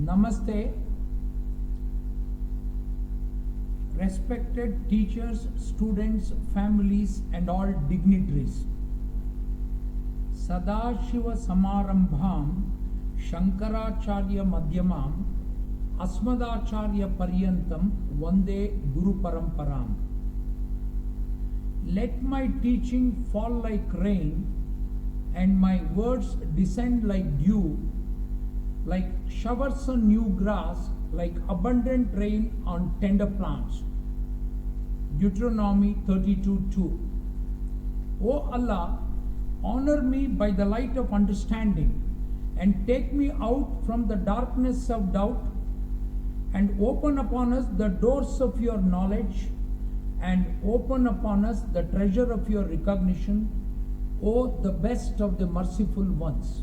Namaste, respected teachers, students, families, and all dignitaries. Sadashiva Samarambham Shankaracharya Madhyamam Asmadacharya Paryantam Vande Guru Paramparam. Let my teaching fall like rain and my words descend like dew, like showers on new grass, like abundant rain on tender plants. Deuteronomy 32:2. O Allah, honor me by the light of understanding and take me out from the darkness of doubt and open upon us the doors of your knowledge and open upon us the treasure of your recognition, O the best of the merciful ones.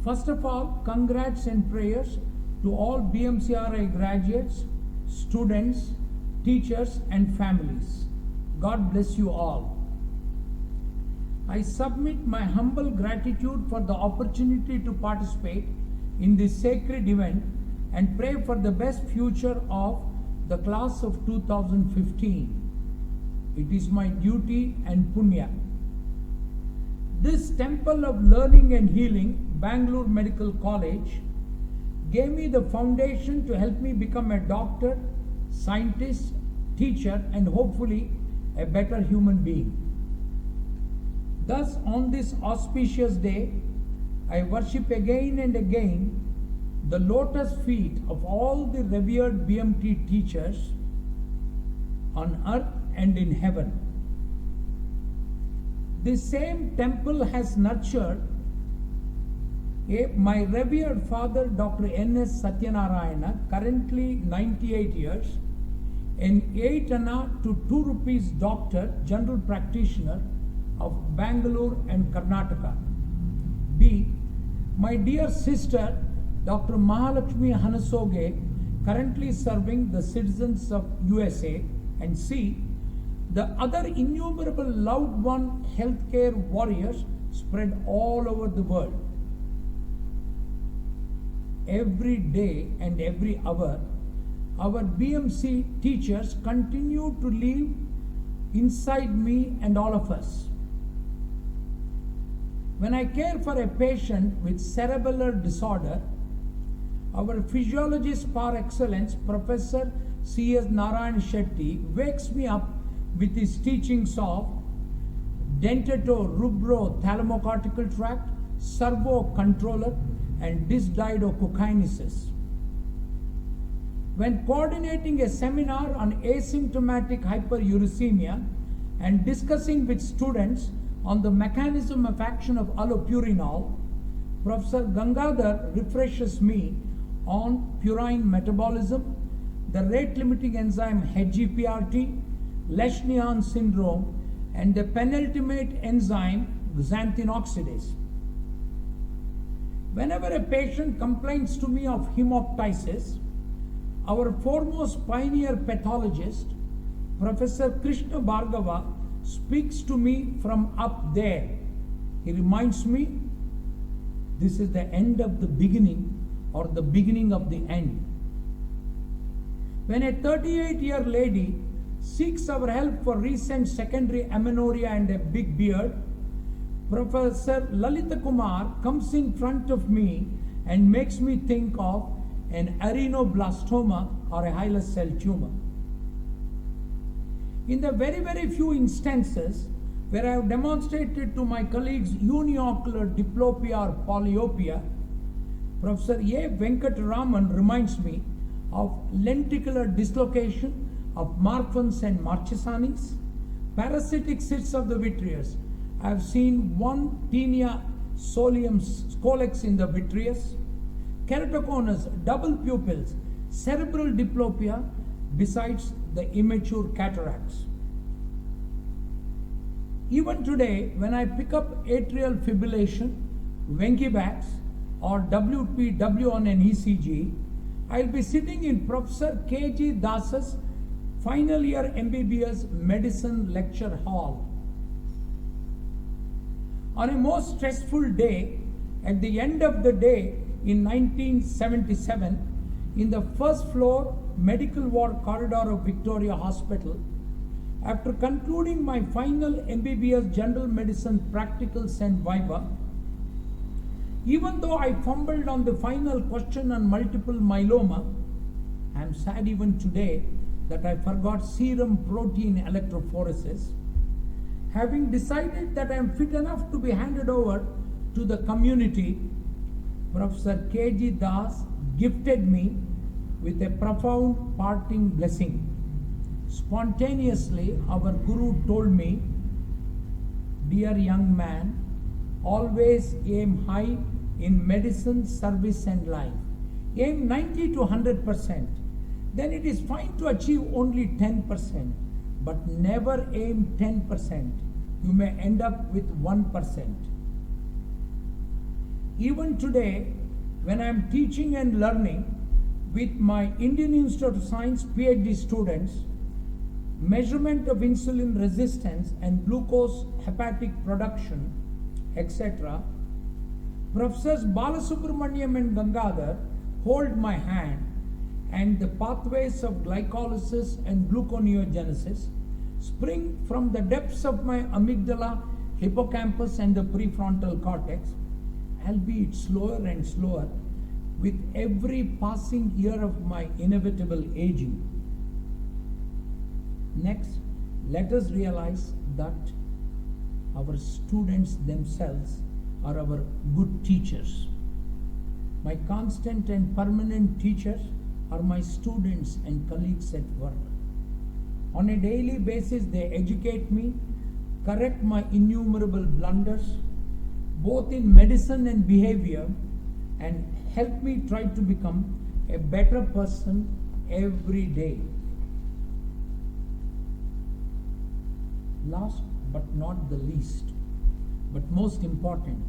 First of all, congrats and prayers to all BMCRI graduates, students, teachers and families. God bless you all. I submit my humble gratitude for the opportunity to participate in this sacred event and pray for the best future of the class of 2015. It is my duty and punya. This temple of learning and healing, Bangalore Medical College, gave me the foundation to help me become a doctor, scientist, teacher, and hopefully a better human being. Thus, on this auspicious day, I worship again and again the lotus feet of all the revered BMT teachers on earth and in heaven. This same temple has nurtured my revered father, Dr. N.S. Satyanarayana, currently 98 years, an 8 anna to 2 rupees doctor, general practitioner of Bangalore and Karnataka. B. My dear sister, Dr. Mahalakshmi Hanasoge, currently serving the citizens of USA. And C. The other innumerable loved one healthcare warriors spread all over the world. Every day and every hour, our BMC teachers continue to live inside me and all of us. When I care for a patient with cerebellar disorder, our physiologist par excellence, Professor C.S. Narayan Shetty, wakes me up with his teachings of dentato-rubro-thalamocortical tract, servo-controller, and dysdiadochokinesis. When coordinating a seminar on asymptomatic hyperuricemia and discussing with students on the mechanism of action of allopurinol, Professor Gangadhar refreshes me on purine metabolism, the rate-limiting enzyme HGPRT, Lesch-Nyhan syndrome, and the penultimate enzyme xanthine oxidase. Whenever a patient complains to me of hemoptysis, our foremost pioneer pathologist, Professor Krishna Bhargava, speaks to me from up there. He reminds me, this is the end of the beginning or the beginning of the end. When a 38-year lady seeks our help for recent secondary amenorrhea and a big beard, Professor Lalita Kumar comes in front of me and makes me think of an arenablastoma or a hilous cell tumor. In the very, very few instances where I have demonstrated to my colleagues uniocular diplopia or polyopia, Professor A. Venkataraman reminds me of lenticular dislocation of Marfan's and Marchesanis, parasitic cysts of the vitreous. I have seen one tinea solium scolex in the vitreous, keratoconus, double pupils, cerebral diplopia, besides the immature cataracts. Even today, when I pick up atrial fibrillation, Wenckebach's, or WPW on an ECG, I'll be sitting in Professor K.G. Das's final year MBBS medicine lecture hall. On a most stressful day, at the end of the day, in 1977 in the first floor medical ward corridor of Victoria Hospital. After concluding my final MBBS General Medicine practicals and viva, even though I fumbled on the final question on multiple myeloma, I am sad even today that I forgot serum protein electrophoresis. Having decided that I am fit enough to be handed over to the community, Professor K.G. Das gifted me with a profound parting blessing. Spontaneously, our Guru told me, "Dear young man, always aim high in medicine, service and life. Aim 90 to 100%. Then it is fine to achieve only 10%, but never aim 10%. You may end up with 1%. Even today, when I am teaching and learning with my Indian Institute of Science PhD students, measurement of insulin resistance and glucose hepatic production, etc., Professors Balasubramaniam and Gangadhar hold my hand, and the pathways of glycolysis and gluconeogenesis spring from the depths of my amygdala, hippocampus and the prefrontal cortex, albeit slower and slower with every passing year of my inevitable aging. Next, let us realize that our students themselves are our good teachers. My constant and permanent teachers are my students and colleagues at work. On a daily basis, they educate me, correct my innumerable blunders, both in medicine and behavior, and help me try to become a better person every day. Last but not the least, but most important,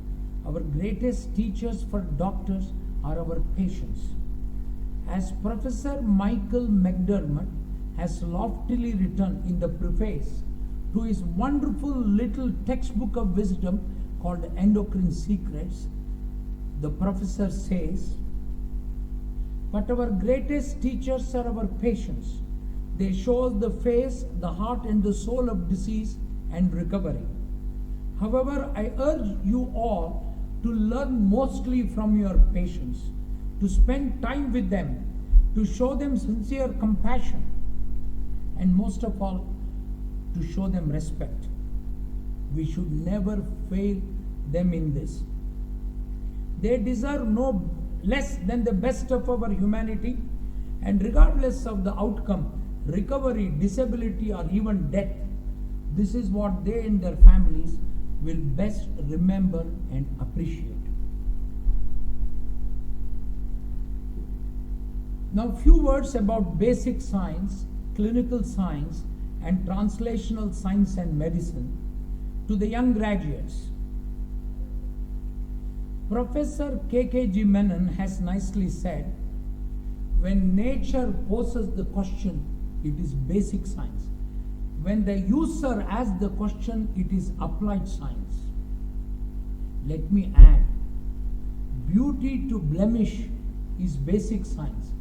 our greatest teachers for doctors are our patients. As Professor Michael McDermott has loftily written in the preface to his wonderful little textbook of wisdom called Endocrine Secrets, the professor says, "But our greatest teachers are our patients. They show us the face, the heart and the soul of disease and recovery. However, I urge you all to learn mostly from your patients, to spend time with them, to show them sincere compassion, and most of all, to show them respect. We should never fail them in this. They deserve no less than the best of our humanity, and regardless of the outcome, recovery, disability, or even death, this is what they and their families will best remember and appreciate." Now, few words about basic science, clinical science, and translational science and medicine to the young graduates. Professor K.K.G. Menon has nicely said, "When nature poses the question, it is basic science. When the user asks the question, it is applied science." Let me add, beauty to blemish is basic science.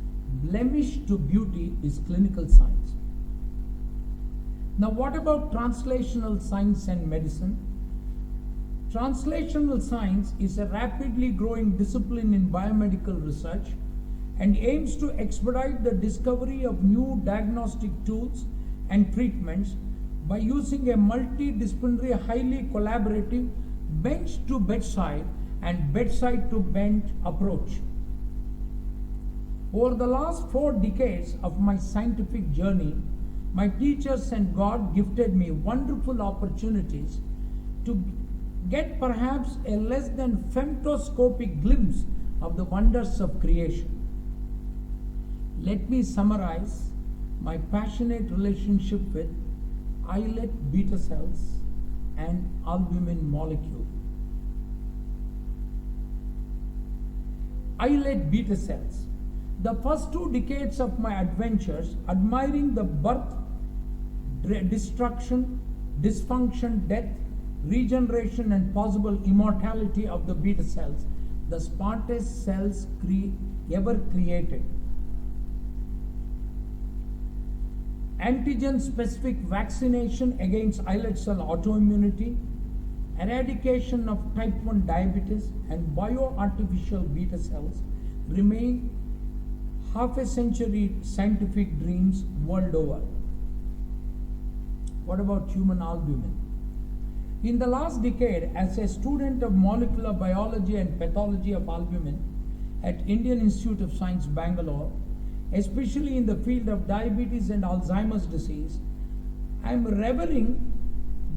Blemish to beauty is clinical science. Now, what about translational science and medicine? Translational science is a rapidly growing discipline in biomedical research and aims to expedite the discovery of new diagnostic tools and treatments by using a multidisciplinary, highly collaborative, bench to bedside and bedside to bench approach. Over the last 4 decades of my scientific journey, my teachers and God gifted me wonderful opportunities to get perhaps a less than femtoscopic glimpse of the wonders of creation. Let me summarize my passionate relationship with islet beta cells and albumin molecule. Islet beta cells. The first 2 decades of my adventures, admiring the birth, destruction, dysfunction, death, regeneration and possible immortality of the beta cells, the smartest cells ever created. Antigen-specific vaccination against islet cell autoimmunity, eradication of type 1 diabetes, and bioartificial beta cells remain half a century scientific dreams world over. What about human albumin? In the last decade, as a student of molecular biology and pathology of albumin at Indian Institute of Science, Bangalore, especially in the field of diabetes and Alzheimer's disease, I am reveling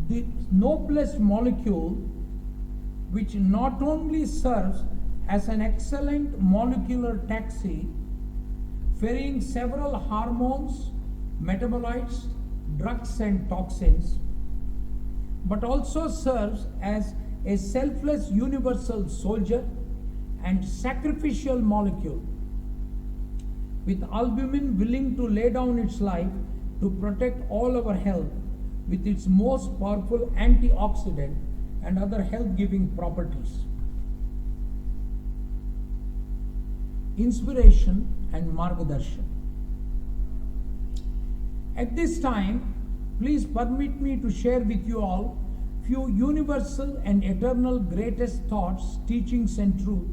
the noblest molecule which not only serves as an excellent molecular taxi, ferrying several hormones, metabolites, drugs and toxins, but also serves as a selfless universal soldier and sacrificial molecule, with albumin willing to lay down its life to protect all our health with its most powerful antioxidant and other health-giving properties. Inspiration and Margadarshan. At this time, please permit me to share with you all few universal and eternal greatest thoughts, teachings and truth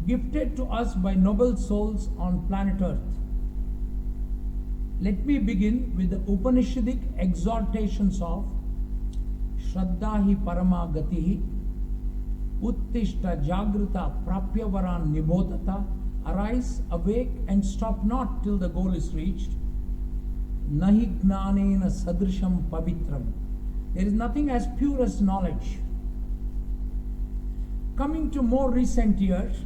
gifted to us by noble souls on planet Earth. Let me begin with the Upanishadic exhortations of Shraddha hi parama gatihi, Uttishta jagrita prapyavaran nibodhata, arise, awake and stop not till the goal is reached. Nahi gnanena sadrisham pavitram. There is nothing as pure as knowledge. Coming to more recent years,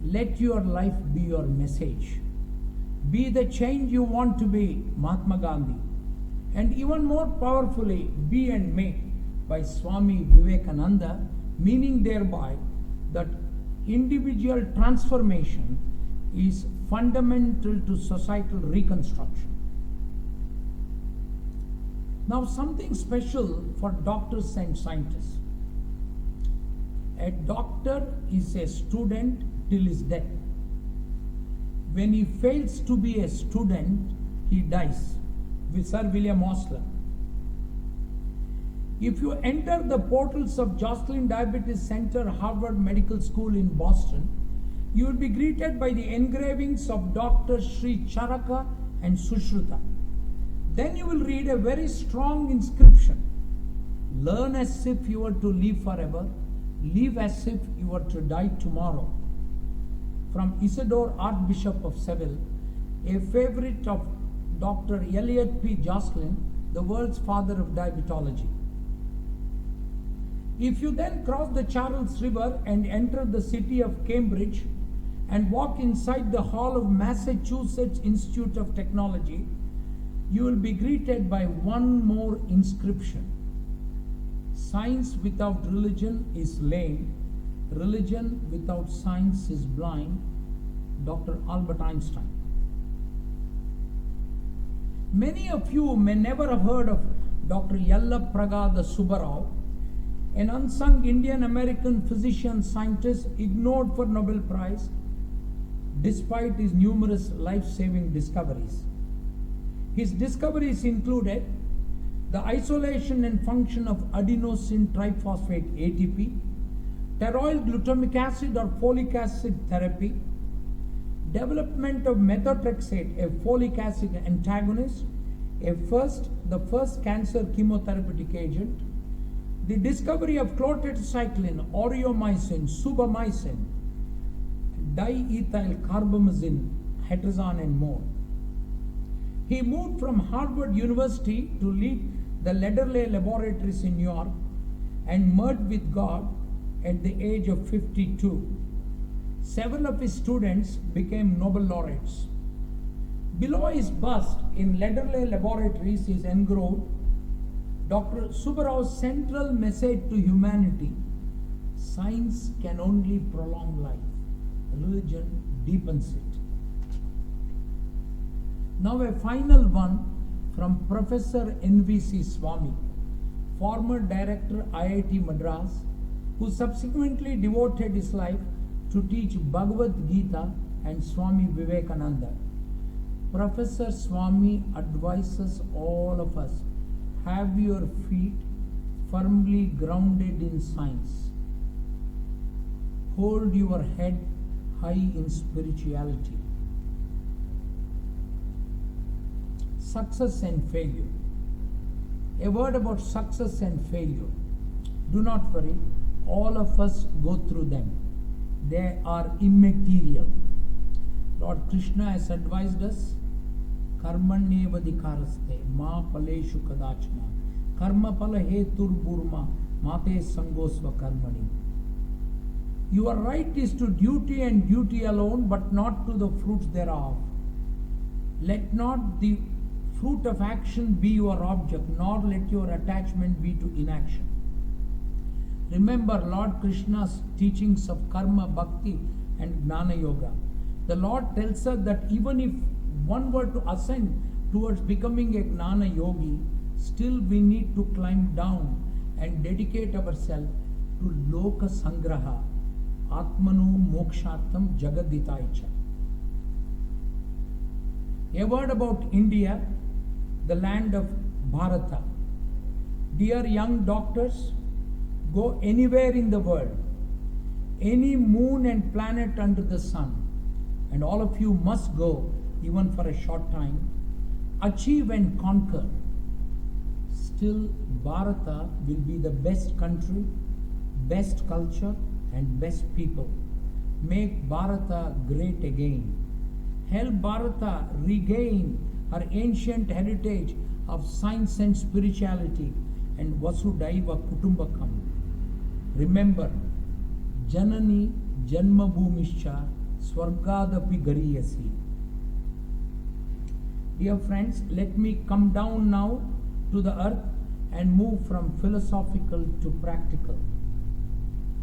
let your life be your message. Be the change you want to be, Mahatma Gandhi. And even more powerfully, be and make by Swami Vivekananda, meaning thereby that individual transformation is fundamental to societal reconstruction. Now, something special for doctors and scientists. A doctor is a student till his death. When he fails to be a student, he dies. With Sir William Osler. If you enter the portals of Joslin Diabetes Center, Harvard Medical School in Boston, you will be greeted by the engravings of Dr. Sri Charaka and Sushruta. Then you will read a very strong inscription. Learn as if you were to live forever. Live as if you were to die tomorrow. From Isidore, Archbishop of Seville, a favorite of Dr. Eliot P. Joslin, the world's father of diabetology. If you then cross the Charles River and enter the city of Cambridge and walk inside the hall of Massachusetts Institute of Technology, you will be greeted by one more inscription. Science without religion is lame. Religion without science is blind. Dr. Albert Einstein. Many of you may never have heard of Dr. Yallapragada Subbarao, an unsung Indian-American physician-scientist ignored for Nobel Prize despite his numerous life-saving discoveries. His discoveries included the isolation and function of adenosine triphosphate ATP, pteroyl glutamic acid or folic acid therapy, development of methotrexate, a folic acid antagonist, the first cancer chemotherapeutic agent, the discovery of chlortetracycline, aureomycin, subamycin, diethyl carbamazine, hetrazan and more. He moved from Harvard University to lead the Lederle Laboratories in New York and merged with God at the age of 52. Several of his students became Nobel laureates. Below his bust in Lederle Laboratories is engraved Dr. Subbarao's central message to humanity: science can only prolong life, religion deepens it. Now a final one from Professor N.V.C. Swami, former director IIT Madras, who subsequently devoted his life to teach Bhagavad Gita and Swami Vivekananda. Professor Swami advises all of us, have your feet firmly grounded in science. Hold your head high in spirituality. Success and failure. A word about success and failure. Do not worry, all of us go through them. They are immaterial. Lord Krishna has advised us, karmanyevadikaraste ma paleshu kadachana karma pala hetur burma mate sangosva karmani. Your right is to duty and duty alone, but not to the fruits thereof. Let not the fruit of action be your object, nor let your attachment be to inaction. Remember Lord Krishna's teachings of karma, bhakti and gnana yoga. The Lord tells us that even if one were to ascend towards becoming a gnana yogi, still we need to climb down and dedicate ourselves to loka sangraha, atmanu mokshatam jagaditaicha. A word about India, the land of Bharata. Dear young doctors, go anywhere in the world, any moon and planet under the sun, and all of you must go even for a short time, achieve and conquer. Still, Bharata will be the best country, best culture and best people. Make Bharata great again. Help Bharata regain her ancient heritage of science and spirituality and Vasudhaiva Kutumbakam. Remember, Janani Janma Bhumischa Swargadapi Gariyasi. Dear friends, let me come down now to the earth and move from philosophical to practical.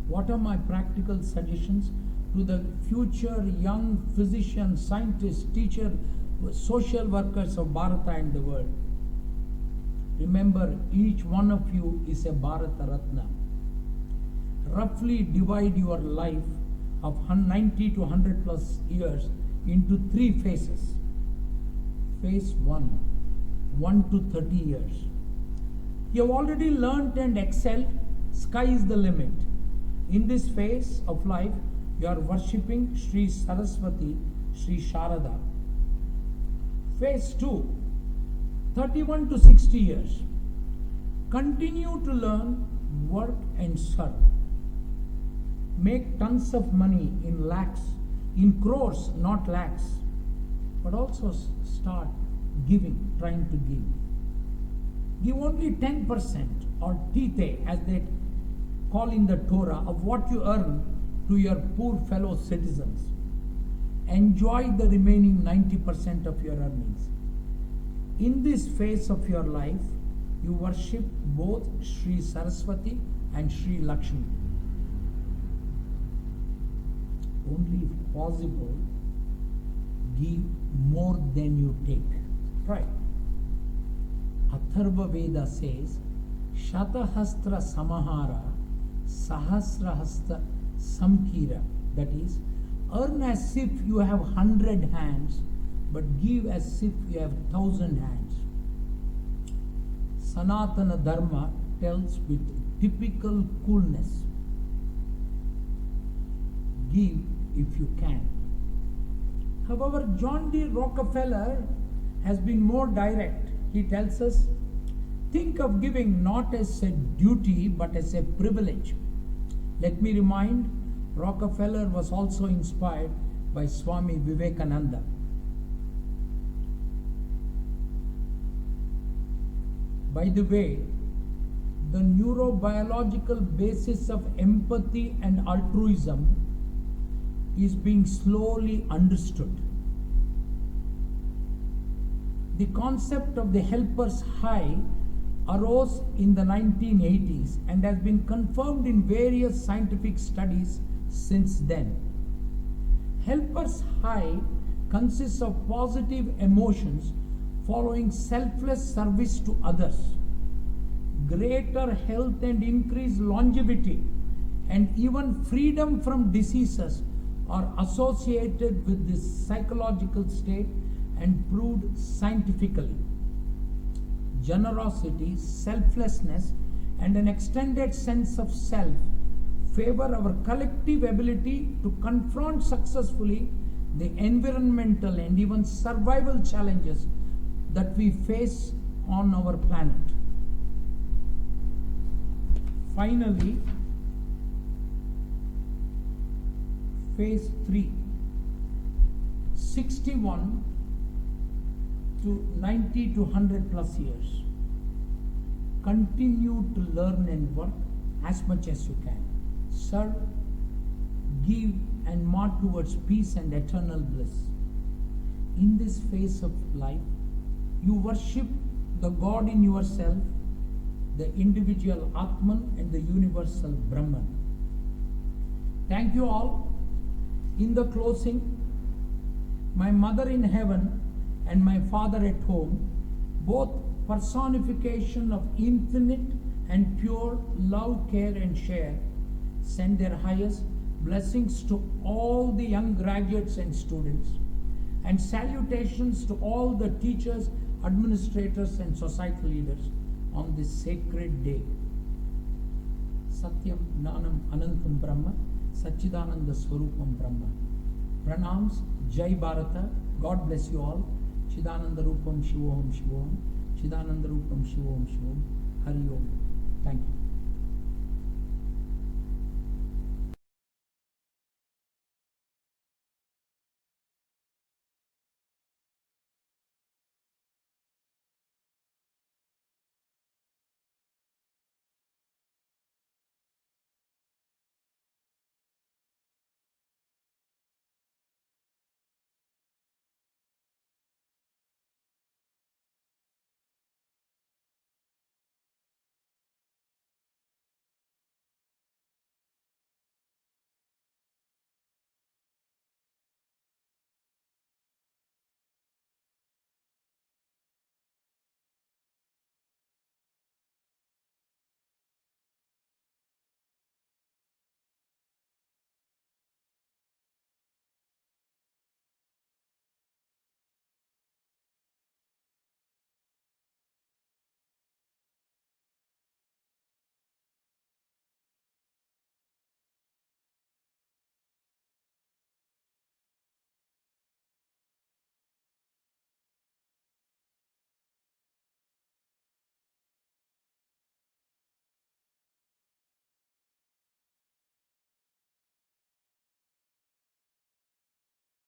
What are my practical suggestions to the future young physicians, scientists, teachers, social workers of Bharata and the world? Remember, each one of you is a Bharata Ratna. Roughly divide your life of 90 to 100 plus years into 3 phases. Phase 1 to 30 years. You have already learnt and excelled, sky is the limit. In this phase of life, you are worshipping Sri Saraswati, Sri Sharada. Phase 2, 31 to 60 years. Continue to learn, work and serve. Make tons of money in lakhs, in crores, not lakhs. But also start giving, trying to give. Give only 10% or tithe, as they call in the Torah, of what you earn to your poor fellow citizens. Enjoy the remaining 90% of your earnings. In this phase of your life, you worship both Sri Saraswati and Sri Lakshmi. Only if possible, give more than you take. Try. Atharva Veda says, Shatahastra Samahara Sahasrahasta Samkira. That is, earn as if you have 100 hands, but give as if you have 1,000 hands. Sanatana Dharma tells with typical coolness, give if you can. However, John D. Rockefeller has been more direct. He tells us, think of giving not as a duty but as a privilege. Let me remind, Rockefeller was also inspired by Swami Vivekananda. By the way, the neurobiological basis of empathy and altruism is being slowly understood. The concept of the helper's high arose in the 1980s and has been confirmed in various scientific studies since then. Helper's high consists of positive emotions following selfless service to others, greater health and increased longevity and even freedom from diseases are associated with this psychological state and proved scientifically. Generosity, selflessness, and an extended sense of self favor our collective ability to confront successfully the environmental and even survival challenges that we face on our planet. Finally, phase 3, 61 to 90 to 100 plus years. Continue to learn and work as much as you can. Serve, give, and march towards peace and eternal bliss. In this phase of life, you worship the God in yourself, the individual Atman and the universal Brahman. Thank you all. In the closing, my mother in heaven and my father at home, both personification of infinite and pure love, care and share, send their highest blessings to all the young graduates and students, and salutations to all the teachers, administrators and society leaders on this sacred day. Satyam Gnanam Anantam Brahma, Satchidananda Swarupam Brahma. Pranams, Jai Bharata, God bless you all. Chidananda Rupam Shivoham Shivoham, Chidananda Rupam Shivoham Shivoham, Hari Om. Thank you.